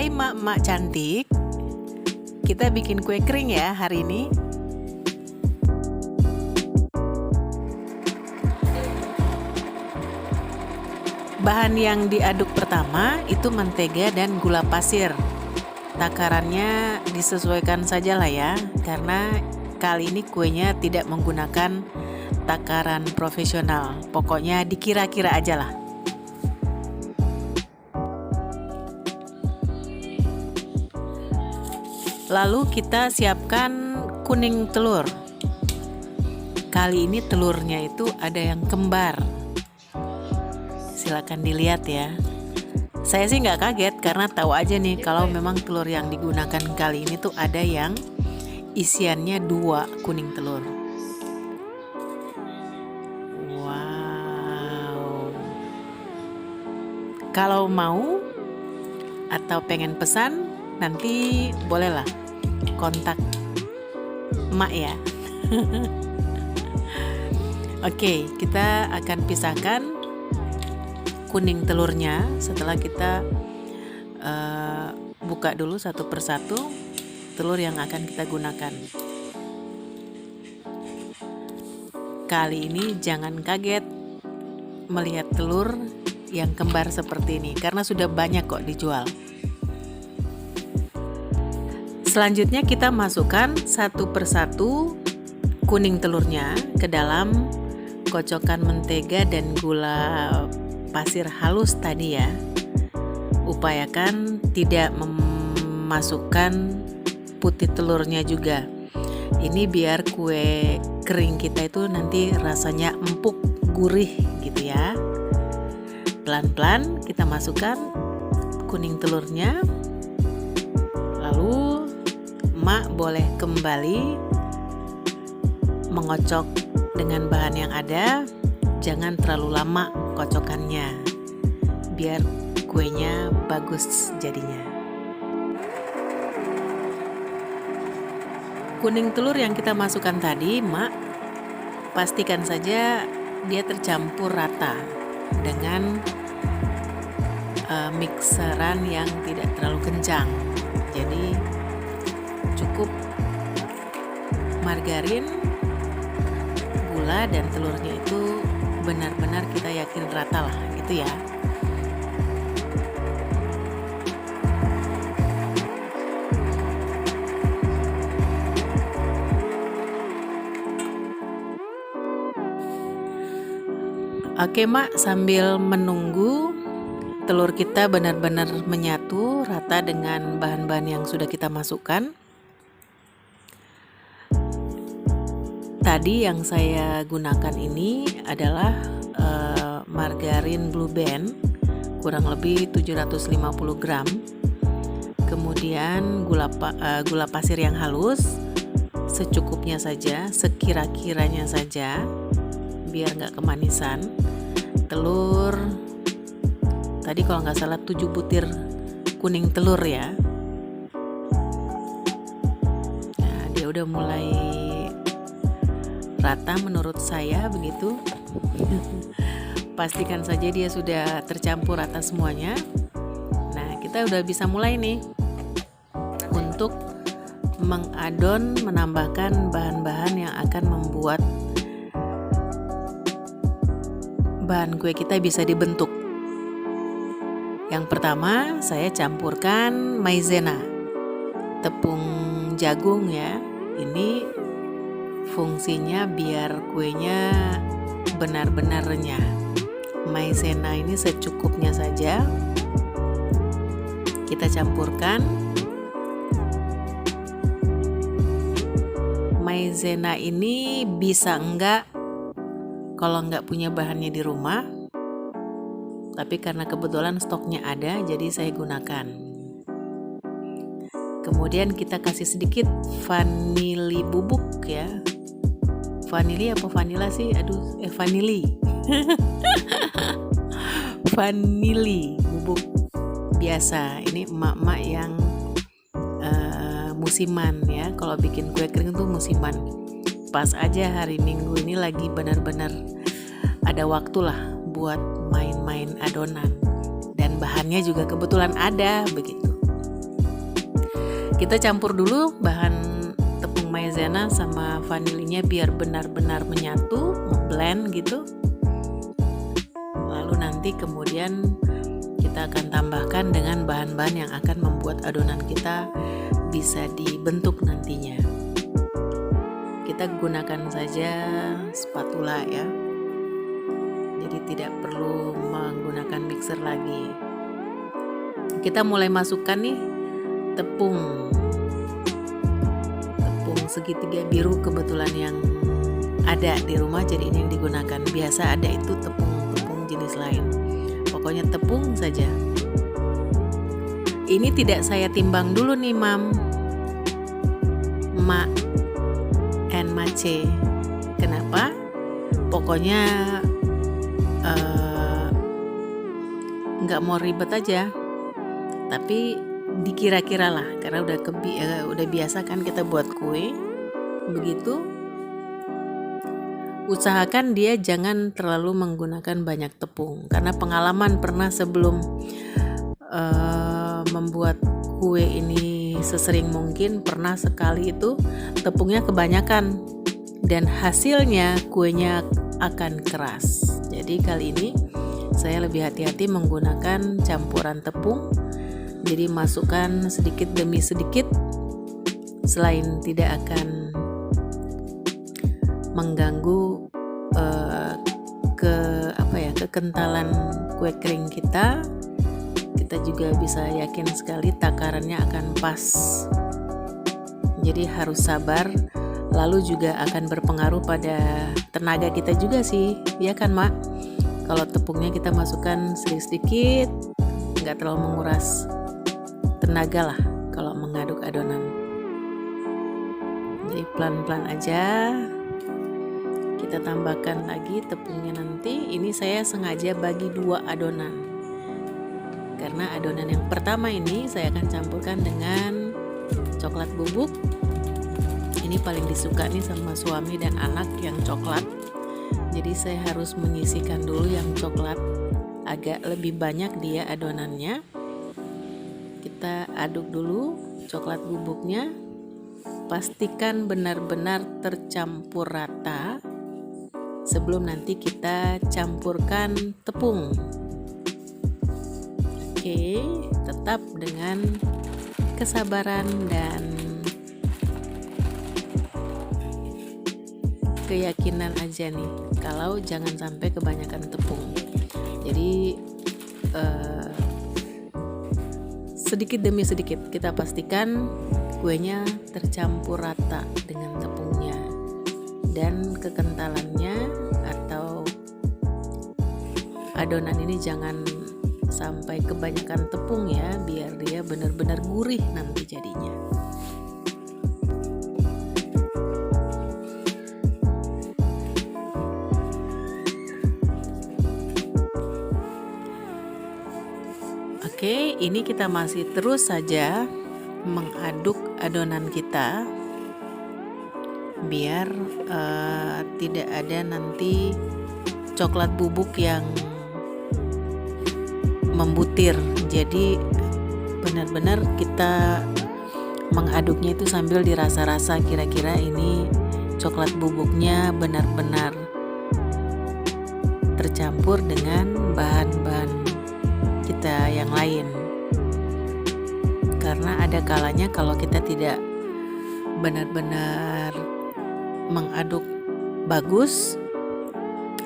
Hai mak-mak cantik, kita bikin kue kering ya hari ini. Bahan yang diaduk pertama itu mentega dan gula pasir. Takarannya disesuaikan saja lah ya, karena kali ini kuenya tidak menggunakan takaran profesional. Pokoknya dikira-kira aja lah. Lalu kita siapkan kuning telur. Kali ini telurnya itu ada yang kembar. Silakan dilihat ya. Saya sih nggak kaget karena tahu aja nih kalau memang telur yang digunakan kali ini tuh ada yang isiannya 2 kuning telur. Wow. Kalau mau atau pengen pesan, nanti bolehlah kontak emak ya. Oke, kita akan pisahkan kuning telurnya setelah kita buka dulu satu persatu telur yang akan kita gunakan. Kali ini jangan kaget melihat telur yang kembar seperti ini karena sudah banyak kok dijual. Selanjutnya kita masukkan satu persatu kuning telurnya ke dalam kocokan mentega dan gula pasir halus tadi ya. Upayakan tidak memasukkan putih telurnya juga. Ini biar kue kering kita itu nanti rasanya empuk, gurih gitu ya. Pelan-pelan kita masukkan kuning telurnya. Lalu emak boleh kembali mengocok dengan bahan yang ada. Jangan terlalu lama kocokannya, biar kuenya bagus jadinya. Kuning telur yang kita masukkan tadi, mak, pastikan saja dia tercampur rata dengan mixeran yang tidak terlalu kencang. Jadi cukup margarin, gula dan telurnya itu benar-benar kita yakin rata lah gitu ya. Oke mak, sambil menunggu telur kita benar-benar menyatu rata dengan bahan-bahan yang sudah kita masukkan. Tadi yang saya gunakan ini adalah margarin Blue Band kurang lebih 750 gram. Kemudian gula pasir yang halus secukupnya saja, sekira-kiranya saja biar nggak kemanisan. Telur tadi kalau nggak salah 7 butir kuning telur ya. Nah, dia udah mulai rata menurut saya begitu. Pastikan saja dia sudah tercampur rata semuanya. Nah, kita udah bisa mulai nih untuk mengadon, menambahkan bahan-bahan yang akan membuat bahan kue kita bisa dibentuk. Yang pertama, saya campurkan maizena, tepung jagung ya. Ini fungsinya biar kuenya benar-benar renyah. Maizena ini secukupnya saja kita campurkan. Maizena ini bisa enggak kalau enggak punya bahannya di rumah, tapi karena kebetulan stoknya ada jadi saya gunakan. Kemudian kita kasih sedikit vanili bubuk ya. Vanili apa vanila sih? Vanili. Vanili bubuk biasa. Ini emak-emak yang musiman ya. Kalau bikin kue kering tuh musiman. Pas aja hari Minggu ini lagi benar-benar ada waktu lah buat main-main adonan. Dan bahannya juga kebetulan ada begitu. Kita campur dulu bahan tepung maizena sama vanilinya biar benar-benar menyatu, blend gitu. Lalu nanti kemudian kita akan tambahkan dengan bahan-bahan yang akan membuat adonan kita bisa dibentuk nantinya. Kita gunakan saja spatula ya, jadi tidak perlu menggunakan mixer lagi. Kita mulai masukkan nih tepung segitiga biru, kebetulan yang ada di rumah, jadi ini yang digunakan. Biasa ada itu tepung jenis lain, pokoknya tepung saja. Ini tidak saya timbang dulu nih Ma and Mace. Kenapa? Pokoknya nggak mau ribet aja, tapi dikira-kira lah, karena udah biasa kan kita buat kue begitu. Usahakan dia jangan terlalu menggunakan banyak tepung, karena pengalaman pernah sebelum membuat kue ini sesering mungkin, pernah sekali itu tepungnya kebanyakan dan hasilnya kuenya akan keras. Jadi kali ini saya lebih hati-hati menggunakan campuran tepung, jadi masukkan sedikit demi sedikit. Selain tidak akan mengganggu kekentalan kue kering kita juga bisa yakin sekali takarannya akan pas. Jadi harus sabar, lalu juga akan berpengaruh pada tenaga kita juga sih, ya kan Mak? Kalau tepungnya kita masukkan sedikit-sedikit, nggak terlalu menguras tenaga lah kalau mengaduk adonan. Jadi pelan-pelan aja. Kita tambahkan lagi tepungnya nanti. Ini saya sengaja bagi 2 adonan, karena adonan yang pertama ini saya akan campurkan dengan coklat bubuk. Ini paling disuka nih sama suami dan anak yang coklat. Jadi saya harus menyisihkan dulu yang coklat, agak lebih banyak dia adonannya. Kita aduk dulu coklat bubuknya, pastikan benar-benar tercampur rata sebelum nanti kita campurkan tepung. Oke, tetap dengan kesabaran dan keyakinan aja nih, kalau jangan sampai kebanyakan tepung. Jadi sedikit demi sedikit kita pastikan kuenya tercampur rata dengan tepungnya, dan kekentalannya atau adonan ini jangan sampai kebanyakan tepung ya, biar dia benar-benar gurih nanti jadinya. Oke, ini kita masih terus saja mengaduk adonan kita biar tidak ada nanti coklat bubuk yang membutir. Jadi benar-benar kita mengaduknya itu sambil dirasa-rasa kira-kira ini coklat bubuknya benar-benar tercampur dengan bahan-bahan kita yang lain. Karena ada kalanya kalau kita tidak benar-benar mengaduk bagus,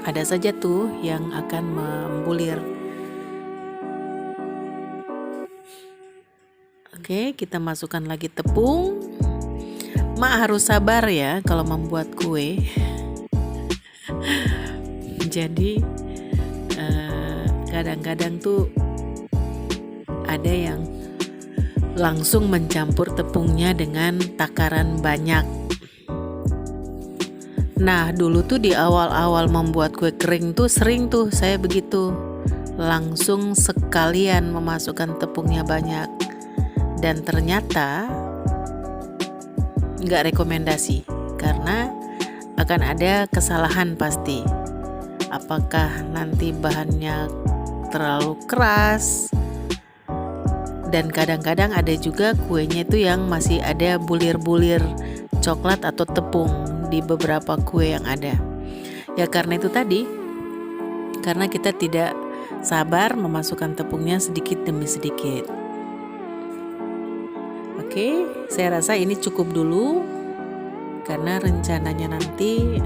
ada saja tuh yang akan membulir. Oke, kita masukkan lagi tepung. Mak harus sabar ya kalau membuat kue. Jadi kadang-kadang tuh ada yang langsung mencampur tepungnya dengan takaran banyak. Nah, dulu tuh di awal-awal membuat kue kering tuh sering tuh saya begitu, langsung sekalian memasukkan tepungnya banyak, dan ternyata nggak rekomendasi karena akan ada kesalahan pasti. Apakah nanti bahannya terlalu keras Dan kadang-kadang ada juga kuenya itu yang masih ada bulir-bulir coklat atau tepung di beberapa kue yang ada. Ya karena itu tadi, karena kita tidak sabar memasukkan tepungnya sedikit demi sedikit. Oke, saya rasa ini cukup dulu karena rencananya nanti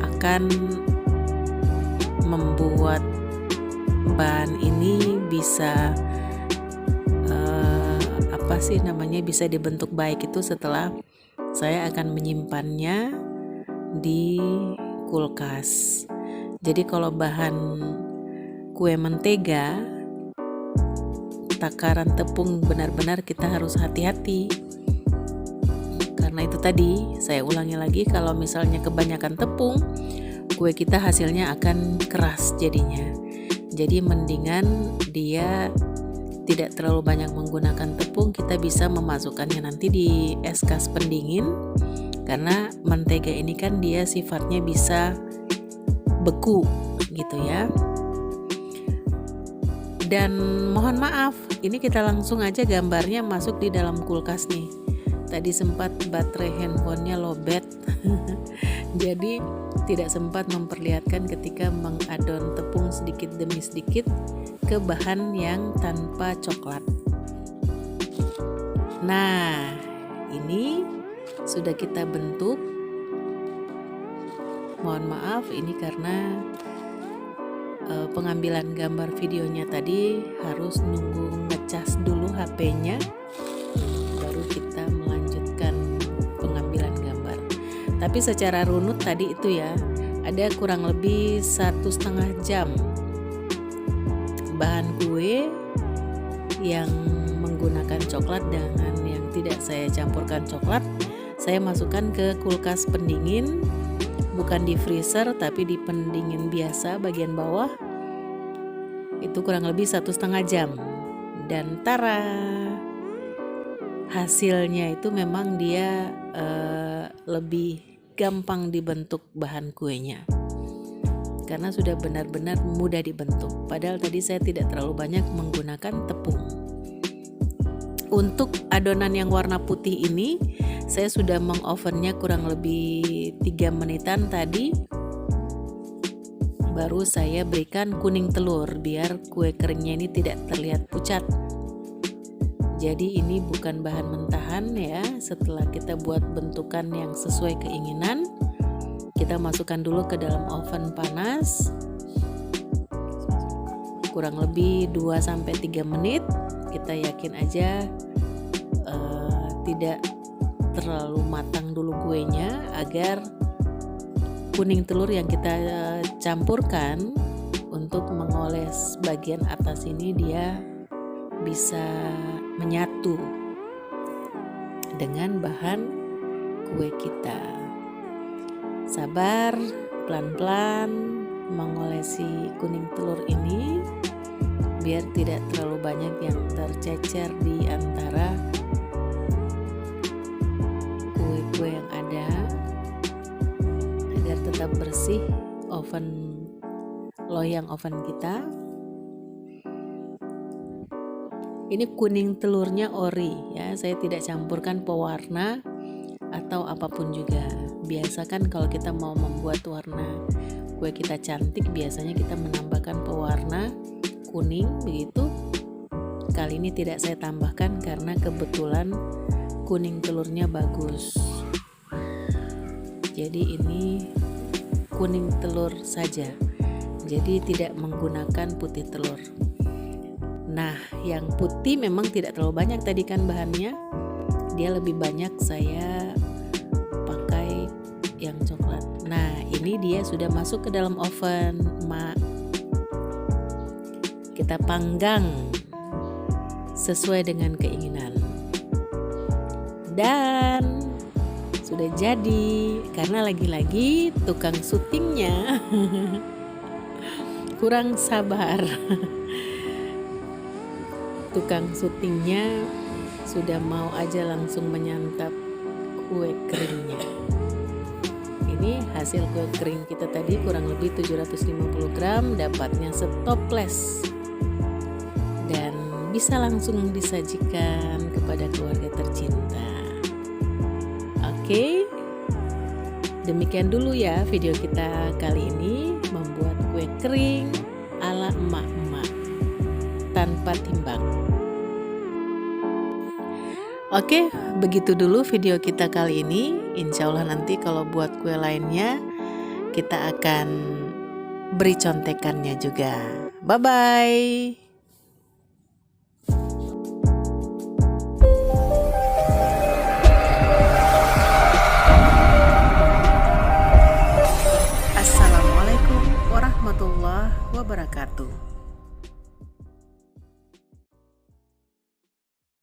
akan membuat bahan ini bisa bisa dibentuk baik itu setelah saya akan menyimpannya di kulkas. Jadi kalau bahan kue mentega, takaran tepung benar-benar kita harus hati-hati. Karena itu tadi, saya ulangi lagi, kalau misalnya kebanyakan tepung, kue kita hasilnya akan keras jadinya. Jadi mendingan dia tidak terlalu banyak menggunakan tepung, kita bisa memasukkannya nanti di es kas pendingin. Karena mentega ini kan dia sifatnya bisa beku gitu ya. Dan mohon maaf, ini kita langsung aja gambarnya masuk di dalam kulkas nih. Tadi sempat baterai handphonenya lowbat. Jadi tidak sempat memperlihatkan ketika mengadon tepung sedikit demi sedikit ke bahan yang tanpa coklat. Nah, ini sudah kita bentuk. Mohon maaf, ini karena pengambilan gambar videonya tadi harus nunggu ngecas dulu HP-nya, baru kita melanjutkan pengambilan gambar. Tapi secara runut tadi itu ya, ada kurang lebih 1,5 jam bahan kue yang menggunakan coklat dengan yang tidak saya campurkan coklat, saya masukkan ke kulkas pendingin, bukan di freezer tapi di pendingin biasa bagian bawah. Itu kurang lebih 1,5 jam. Dan tara, hasilnya itu memang dia lebih gampang dibentuk bahan kuenya, karena sudah benar-benar mudah dibentuk. Padahal tadi saya tidak terlalu banyak menggunakan tepung. Untuk adonan yang warna putih ini, saya sudah mengovennya kurang lebih 3 menitan tadi. Baru saya berikan kuning telur biar kue keringnya ini tidak terlihat pucat. Jadi ini bukan bahan mentahan ya. Setelah kita buat bentukan yang sesuai keinginan, kita masukkan dulu ke dalam oven panas kurang lebih 2-3 menit. Kita yakin aja tidak terlalu matang dulu kuenya, agar kuning telur yang kita campurkan untuk mengoles bagian atas ini dia bisa menyatu dengan bahan kue kita. Sabar, pelan-pelan mengolesi kuning telur ini biar tidak terlalu banyak yang tercecer di antara kue-kue yang ada, agar tetap bersih loyang oven kita. Ini kuning telurnya ori ya, saya tidak campurkan pewarna atau apapun juga. Biasa kan kalau kita mau membuat warna kue kita cantik, biasanya kita menambahkan pewarna kuning begitu. Kali ini tidak saya tambahkan karena kebetulan kuning telurnya bagus. Jadi ini kuning telur saja, jadi tidak menggunakan putih telur. Nah, yang putih memang tidak terlalu banyak tadi kan bahannya, dia lebih banyak saya pakai yang coklat. Nah, ini dia sudah masuk ke dalam oven, Mak. Kita panggang sesuai dengan keinginan. Dan sudah jadi, karena lagi-lagi tukang syutingnya kurang sabar. Tukang syutingnya sudah mau aja langsung menyantap kue keringnya. Ini hasil kue kering kita tadi kurang lebih 750 gram, dapatnya setoples. Dan bisa langsung disajikan kepada keluarga tercinta. Oke, demikian dulu ya video kita kali ini, membuat kue kering ala emak-emak tanpa timbang. Oke, begitu dulu video kita kali ini. Insya Allah nanti kalau buat kue lainnya kita akan beri contekannya juga. Bye-bye. Assalamualaikum warahmatullahi wabarakatuh.